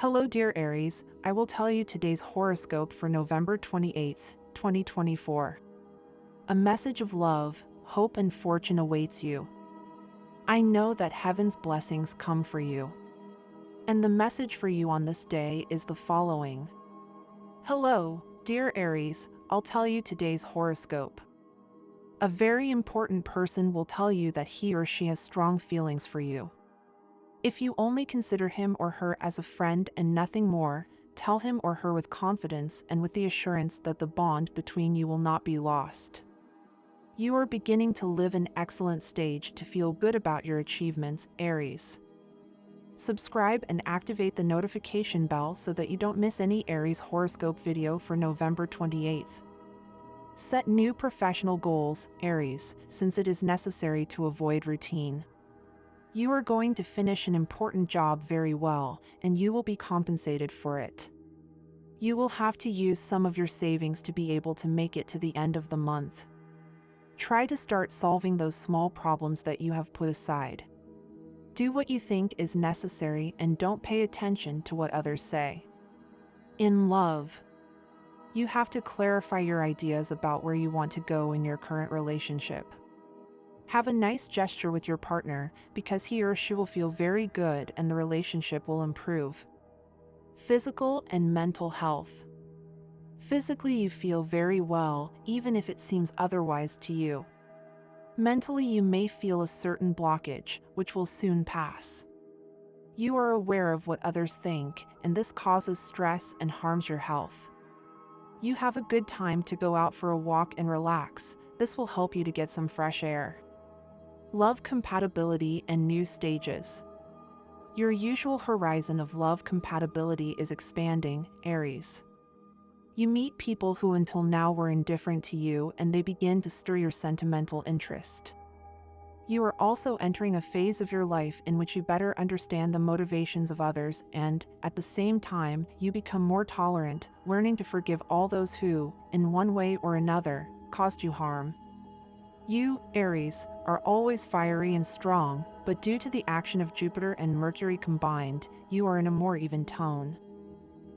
Hello, dear Aries. I will tell you today's horoscope for November 28th, 2024. A message of love, hope, and fortune awaits you. I know that heaven's blessings come for you. And the message for you on this day is the following. Hello, dear Aries. I'll tell you today's horoscope. A very important person will tell you that he or she has strong feelings for you. If you only consider him or her as a friend and nothing more, tell him or her with confidence and with the assurance that the bond between you will not be lost. You are beginning to live an excellent stage to feel good about your achievements, Aries. Subscribe and activate the notification bell so that you don't miss any Aries horoscope video for November 28th. Set new professional goals, Aries, since it is necessary to avoid routine. You are going to finish an important job very well, and you will be compensated for it. You will have to use some of your savings to be able to make it to the end of the month. Try to start solving those small problems that you have put aside. Do what you think is necessary and don't pay attention to what others say. In love, you have to clarify your ideas about where you want to go in your current relationship. Have a nice gesture with your partner because he or she will feel very good and the relationship will improve. Physical and mental health. Physically, you feel very well, even if it seems otherwise to you. Mentally, you may feel a certain blockage, which will soon pass. You are aware of what others think, and this causes stress and harms your health. You have a good time to go out for a walk and relax. This will help you to get some fresh air. Love compatibility and new stages. Your usual horizon of love compatibility is expanding, Aries. You meet people who until now were indifferent to you and they begin to stir your sentimental interest. You are also entering a phase of your life in which you better understand the motivations of others and, at the same time, you become more tolerant, learning to forgive all those who, in one way or another, caused you harm. You, Aries, are always fiery and strong, but due to the action of Jupiter and Mercury combined, you are in a more even tone.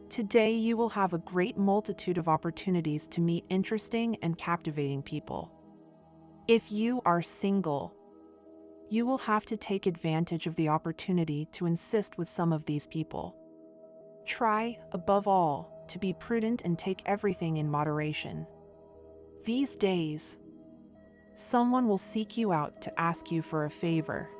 Today you will have a great multitude of opportunities to meet interesting and captivating people. If you are single, you will have to take advantage of the opportunity to insist with some of these people. Try, above all, to be prudent and take everything in moderation. These days, someone will seek you out to ask you for a favor.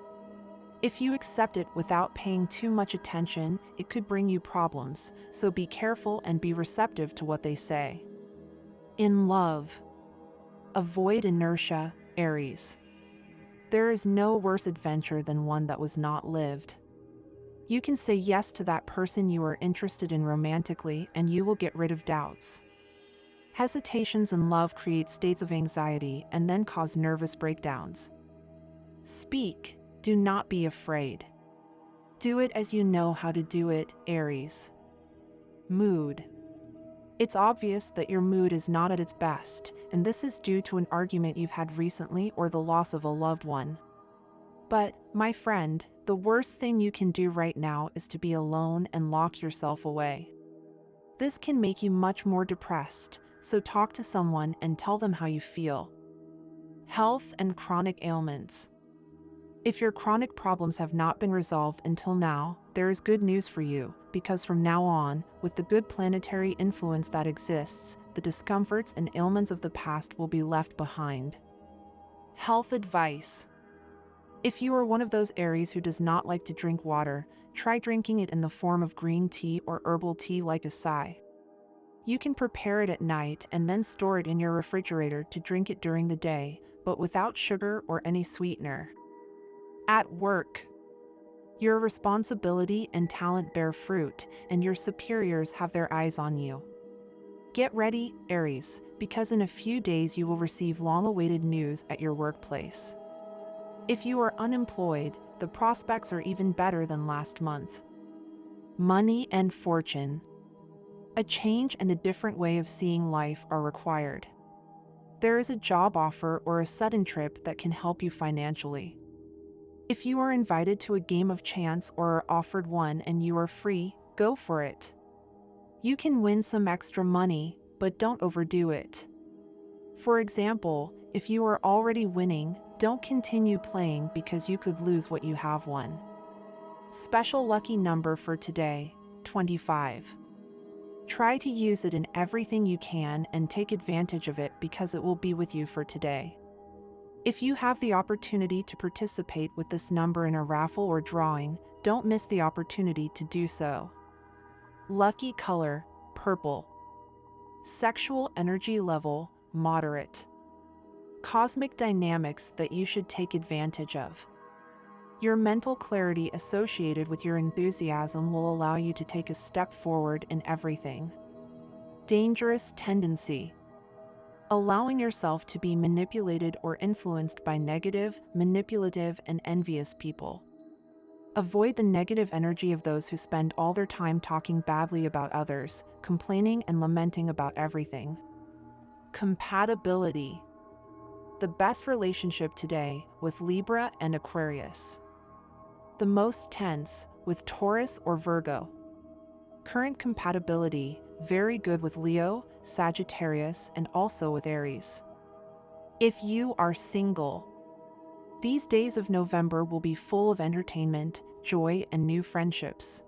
If you accept it without paying too much attention, it could bring you problems, so be careful and be receptive to what they say. In love, avoid inertia, Aries. There is no worse adventure than one that was not lived. You can say yes to that person you are interested in romantically and you will get rid of doubts. Hesitations in love create states of anxiety and then cause nervous breakdowns. Speak, do not be afraid. Do it as you know how to do it, Aries. Mood. It's obvious that your mood is not at its best, and this is due to an argument you've had recently or the loss of a loved one. But, my friend, the worst thing you can do right now is to be alone and lock yourself away. This can make you much more depressed. So talk to someone and tell them how you feel. Health and chronic ailments. If your chronic problems have not been resolved until now, there is good news for you, because from now on, with the good planetary influence that exists, the discomforts and ailments of the past will be left behind. Health advice. If you are one of those Aries who does not like to drink water, try drinking it in the form of green tea or herbal tea like acai. You can prepare it at night and then store it in your refrigerator to drink it during the day, but without sugar or any sweetener. At work, your responsibility and talent bear fruit, and your superiors have their eyes on you. Get ready, Aries, because in a few days you will receive long-awaited news at your workplace. If you are unemployed, the prospects are even better than last month. Money and fortune. A change and a different way of seeing life are required. There is a job offer or a sudden trip that can help you financially. If you are invited to a game of chance or are offered one and you are free, Go for it. You can win some extra money, but don't overdo it. For example, if you are already winning, don't continue playing because you could lose what you have won. Special lucky number for today, 25. Try to use it in everything you can and take advantage of it because it will be with you for today. If you have the opportunity to participate with this number in a raffle or drawing, don't miss the opportunity to do so. Lucky color, purple. Sexual energy level, moderate. Cosmic dynamics that you should take advantage of. Your mental clarity associated with your enthusiasm will allow you to take a step forward in everything. Dangerous tendency. Allowing yourself to be manipulated or influenced by negative, manipulative, and envious people. Avoid the negative energy of those who spend all their time talking badly about others, complaining and lamenting about everything. Compatibility. The best relationship today with Libra and Aquarius. The most tense with Taurus or Virgo. Current compatibility, very good with Leo, Sagittarius, and also with Aries. If you are single, these days of November will be full of entertainment, joy, and new friendships.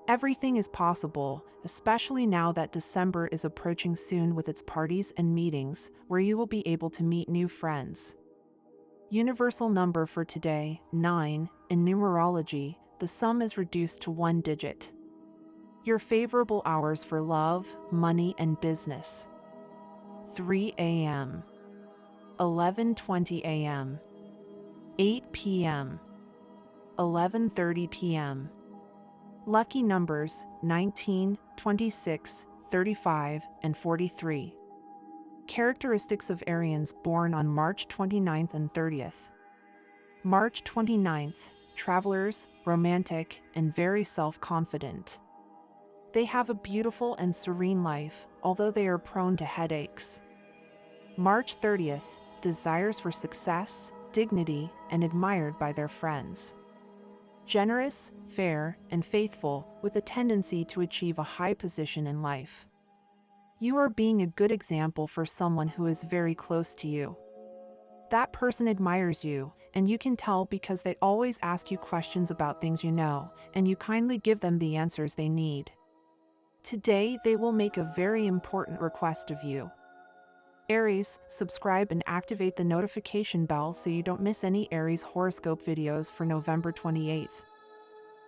Everything is possible, especially now that December is approaching soon with its parties and meetings, where you will be able to meet new friends. Universal number for today, 9. In numerology, the sum is reduced to 1 digit. Your favorable hours for love, money, and business. 3 a.m. 11:20 a.m. 8 p.m. 11:30 p.m. Lucky numbers 19, 26, 35, and 43. Characteristics of Arians born on March 29th and 30th. March 29th, travelers, romantic, and very self-confident. They have a beautiful and serene life, although they are prone to headaches. March 30th, desires for success, dignity, and admired by their friends. Generous, fair, and faithful, with a tendency to achieve a high position in life. You are being a good example for someone who is very close to you. That person admires you, and you can tell because they always ask you questions about things you know, and you kindly give them the answers they need. Today they will make a very important request of you. Aries, subscribe and activate the notification bell so you don't miss any Aries horoscope videos for November 28th.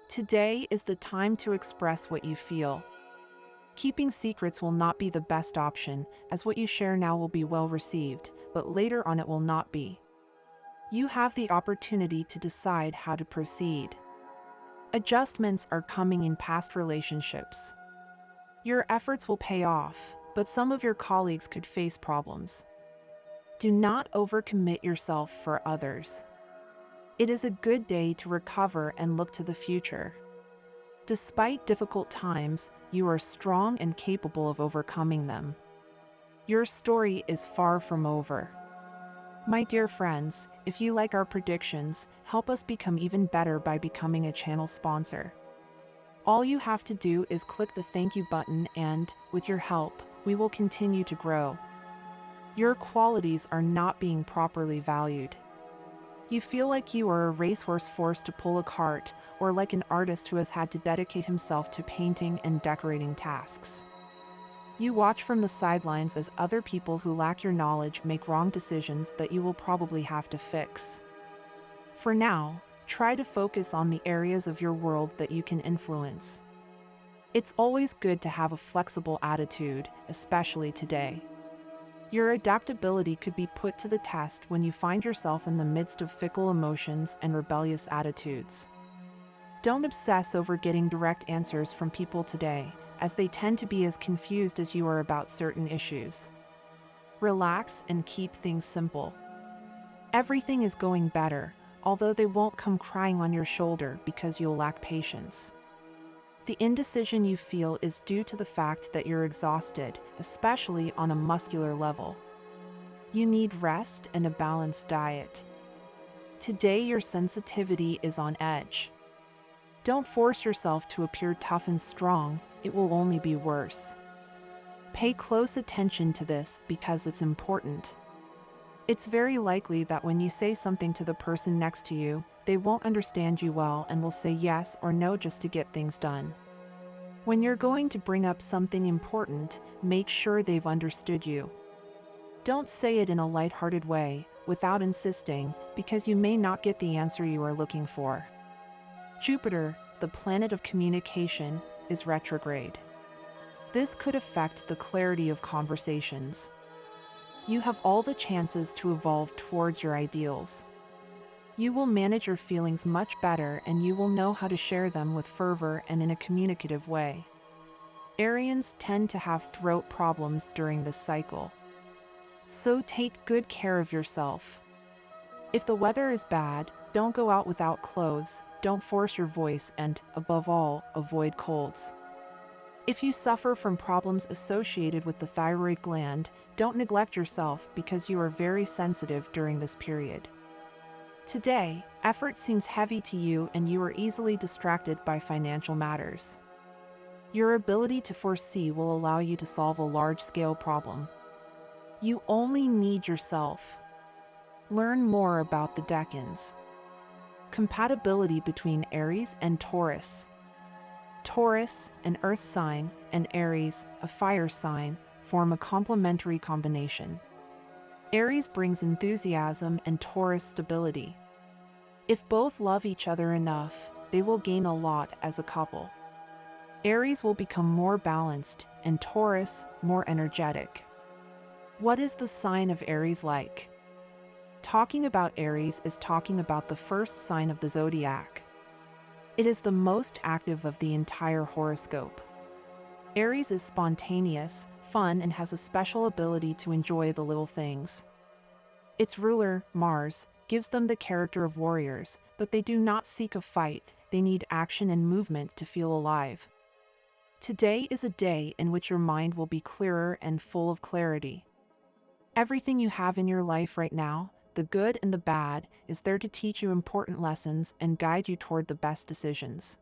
Today is the time to express what you feel. Keeping secrets will not be the best option, as what you share now will be well received, but later on it will not be. You have the opportunity to decide how to proceed. Adjustments are coming in past relationships. Your efforts will pay off, but some of your colleagues could face problems. Do not overcommit yourself for others. It is a good day to recover and look to the future. Despite difficult times, you are strong and capable of overcoming them. Your story is far from over. My dear friends, if you like our predictions, help us become even better by becoming a channel sponsor. All you have to do is click the thank you button and, with your help, we will continue to grow. Your qualities are not being properly valued. You feel like you are a racehorse forced to pull a cart, or like an artist who has had to dedicate himself to painting and decorating tasks. You watch from the sidelines as other people who lack your knowledge make wrong decisions that you will probably have to fix. For now, try to focus on the areas of your world that you can influence. It's always good to have a flexible attitude, especially today. Your adaptability could be put to the test when you find yourself in the midst of fickle emotions and rebellious attitudes. Don't obsess over getting direct answers from people today, as they tend to be as confused as you are about certain issues. Relax and keep things simple. Everything is going better, although they won't come crying on your shoulder because you'll lack patience. The indecision you feel is due to the fact that you're exhausted, especially on a muscular level. You need rest and a balanced diet. Today your sensitivity is on edge. Don't force yourself to appear tough and strong, it will only be worse. Pay close attention to this because it's important. It's very likely that when you say something to the person next to you, they won't understand you well and will say yes or no just to get things done. When you're going to bring up something important, make sure they've understood you. Don't say it in a lighthearted way, without insisting, because you may not get the answer you are looking for. Jupiter, the planet of communication, is retrograde. This could affect the clarity of conversations. You have all the chances to evolve towards your ideals. You will manage your feelings much better and you will know how to share them with fervor and in a communicative way. Arians tend to have throat problems during this cycle. So take good care of yourself. If the weather is bad, don't go out without clothes, don't force your voice and, above all, avoid colds. If you suffer from problems associated with the thyroid gland, don't neglect yourself because you are very sensitive during this period. Today, effort seems heavy to you and you are easily distracted by financial matters. Your ability to foresee will allow you to solve a large-scale problem. You only need yourself. Learn more about the decans. Compatibility between Aries and Taurus. Taurus, an earth sign, and Aries, a fire sign, form a complementary combination. Aries brings enthusiasm and Taurus stability. If both love each other enough, they will gain a lot as a couple. Aries will become more balanced and Taurus more energetic. What is the sign of Aries like? Talking about Aries is talking about the first sign of the zodiac. It is the most active of the entire horoscope. Aries is spontaneous, fun, and has a special ability to enjoy the little things. Its ruler, Mars, gives them the character of warriors, but they do not seek a fight, they need action and movement to feel alive. Today is a day in which your mind will be clearer and full of clarity. Everything you have in your life right now, the good and the bad, is there to teach you important lessons and guide you toward the best decisions.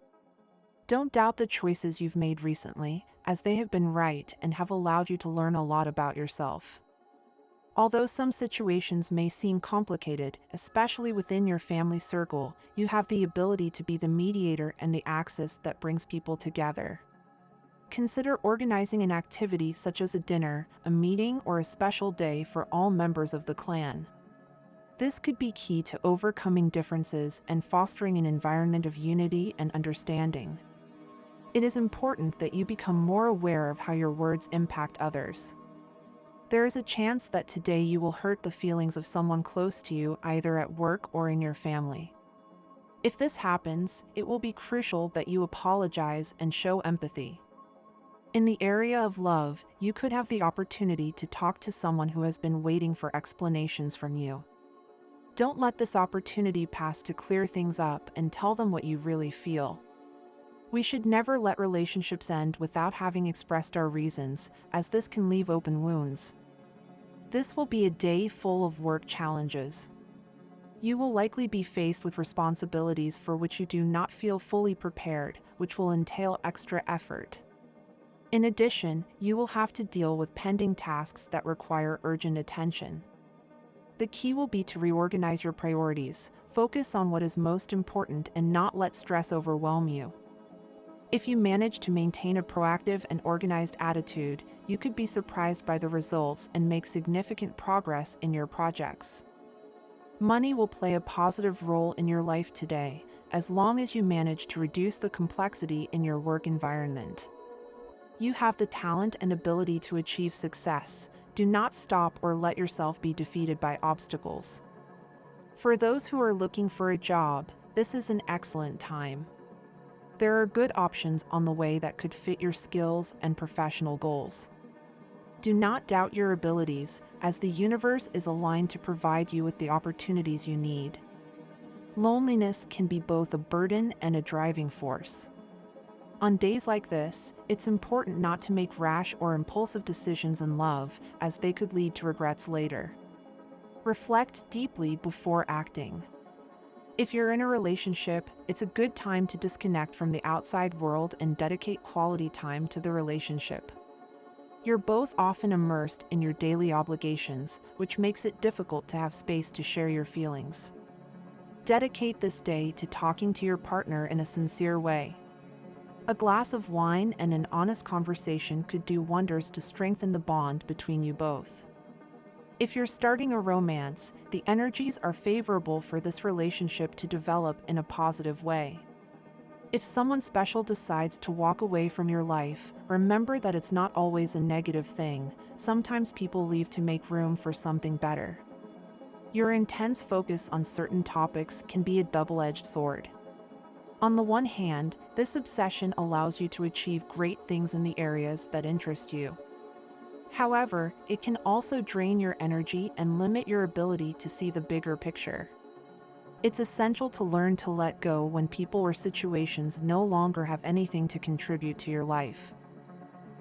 Don't doubt the choices you've made recently, as they have been right and have allowed you to learn a lot about yourself. Although some situations may seem complicated, especially within your family circle, you have the ability to be the mediator and the axis that brings people together. Consider organizing an activity such as a dinner, a meeting, or a special day for all members of the clan. This could be key to overcoming differences and fostering an environment of unity and understanding. It is important that you become more aware of how your words impact others. There is a chance that today you will hurt the feelings of someone close to you, either at work or in your family. If this happens, it will be crucial that you apologize and show empathy. In the area of love, you could have the opportunity to talk to someone who has been waiting for explanations from you. Don't let this opportunity pass to clear things up and tell them what you really feel. We should never let relationships end without having expressed our reasons, as this can leave open wounds. This will be a day full of work challenges. You will likely be faced with responsibilities for which you do not feel fully prepared, which will entail extra effort. In addition, you will have to deal with pending tasks that require urgent attention. The key will be to reorganize your priorities, focus on what is most important and not let stress overwhelm you. If you manage to maintain a proactive and organized attitude, you could be surprised by the results and make significant progress in your projects. Money will play a positive role in your life today, as long as you manage to reduce the complexity in your work environment. You have the talent and ability to achieve success. Do not stop or let yourself be defeated by obstacles. For those who are looking for a job, this is an excellent time. There are good options on the way that could fit your skills and professional goals. Do not doubt your abilities, as the universe is aligned to provide you with the opportunities you need. Loneliness can be both a burden and a driving force. On days like this, it's important not to make rash or impulsive decisions in love, as they could lead to regrets later. Reflect deeply before acting. If you're in a relationship, it's a good time to disconnect from the outside world and dedicate quality time to the relationship. You're both often immersed in your daily obligations, which makes it difficult to have space to share your feelings. Dedicate this day to talking to your partner in a sincere way. A glass of wine and an honest conversation could do wonders to strengthen the bond between you both. If you're starting a romance, the energies are favorable for this relationship to develop in a positive way. If someone special decides to walk away from your life, remember that it's not always a negative thing. Sometimes people leave to make room for something better. Your intense focus on certain topics can be a double-edged sword. On the one hand, this obsession allows you to achieve great things in the areas that interest you. However, it can also drain your energy and limit your ability to see the bigger picture. It's essential to learn to let go when people or situations no longer have anything to contribute to your life.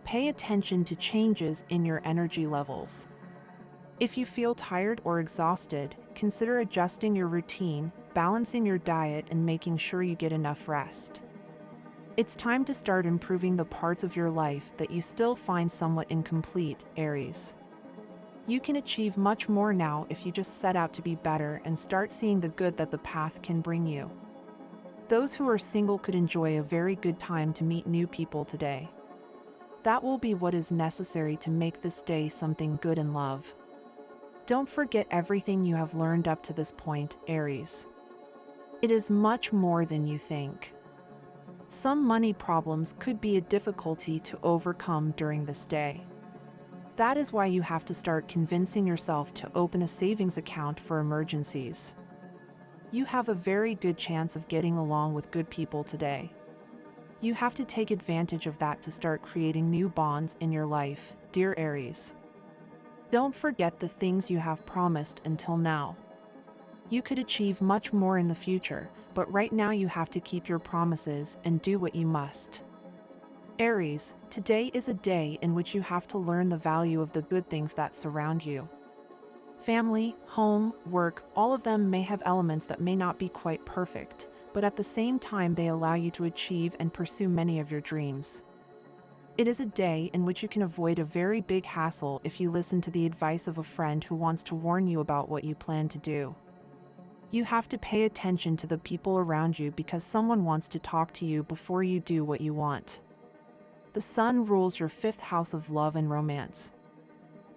Pay attention to changes in your energy levels. If you feel tired or exhausted, consider adjusting your routine, balancing your diet, and making sure you get enough rest. It's time to start improving the parts of your life that you still find somewhat incomplete, Aries. You can achieve much more now if you just set out to be better and start seeing the good that the path can bring you. Those who are single could enjoy a very good time to meet new people today. That will be what is necessary to make this day something good in love. Don't forget everything you have learned up to this point, Aries. It is much more than you think. Some money problems could be a difficulty to overcome during this day. That is why you have to start convincing yourself to open a savings account for emergencies. You have a very good chance of getting along with good people today. You have to take advantage of that to start creating new bonds in your life, dear Aries. Don't forget the things you have promised until now. You could achieve much more in the future, but right now you have to keep your promises and do what you must. Aries, today is a day in which you have to learn the value of the good things that surround you. Family, home, work, all of them may have elements that may not be quite perfect, but at the same time they allow you to achieve and pursue many of your dreams. It is a day in which you can avoid a very big hassle if you listen to the advice of a friend who wants to warn you about what you plan to do. You have to pay attention to the people around you because someone wants to talk to you before you do what you want. The sun rules your fifth house of love and romance.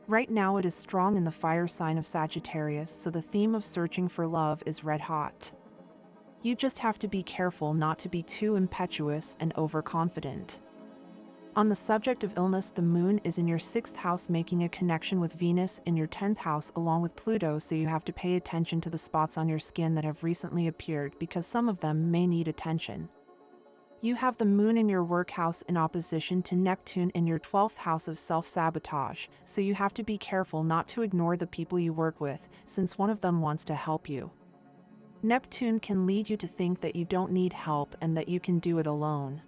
Right now it is strong in the fire sign of Sagittarius, so the theme of searching for love is red hot. You just have to be careful not to be too impetuous and overconfident. On the subject of illness, the moon is in your 6th house, making a connection with Venus in your 10th house along with Pluto, so you have to pay attention to the spots on your skin that have recently appeared because some of them may need attention. You have the moon in your work house in opposition to Neptune in your 12th house of self-sabotage, so you have to be careful not to ignore the people you work with, since one of them wants to help you. Neptune can lead you to think that you don't need help and that you can do it alone.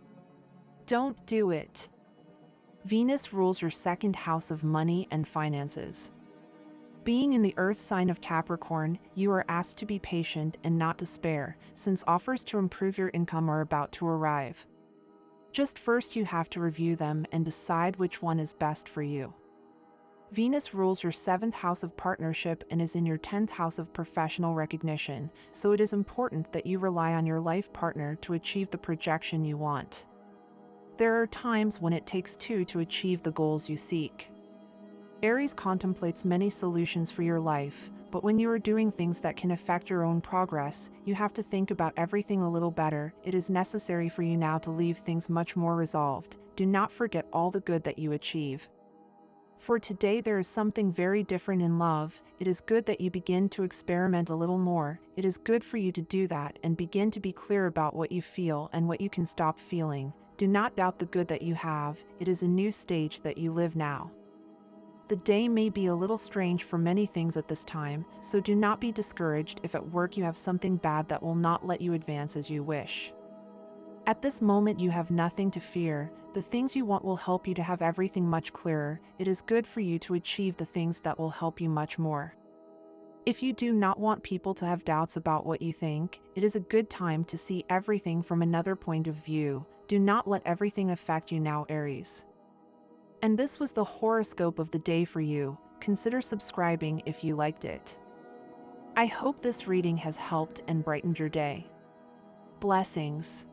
Don't do it. Venus rules your 2nd house of money and finances. Being in the earth sign of Capricorn, you are asked to be patient and not despair, since offers to improve your income are about to arrive. Just first you have to review them and decide which one is best for you. Venus rules your 7th house of partnership and is in your 10th house of professional recognition, so it is important that you rely on your life partner to achieve the projection you want. There are times when it takes two to achieve the goals you seek. Aries contemplates many solutions for your life, but when you are doing things that can affect your own progress, you have to think about everything a little better. It is necessary for you now to leave things much more resolved. Do not forget all the good that you achieve. For today there is something very different in love. It is good that you begin to experiment a little more. It is good for you to do that and begin to be clear about what you feel and what you can stop feeling. Do not doubt the good that you have. It is a new stage that you live now. The day may be a little strange for many things at this time, so do not be discouraged if at work you have something bad that will not let you advance as you wish. At this moment you have nothing to fear. The things you want will help you to have everything much clearer. It is good for you to achieve the things that will help you much more. If you do not want people to have doubts about what you think, it is a good time to see everything from another point of view. Do not let everything affect you now, Aries. And this was the horoscope of the day for you. Consider subscribing if you liked it. I hope this reading has helped and brightened your day. Blessings.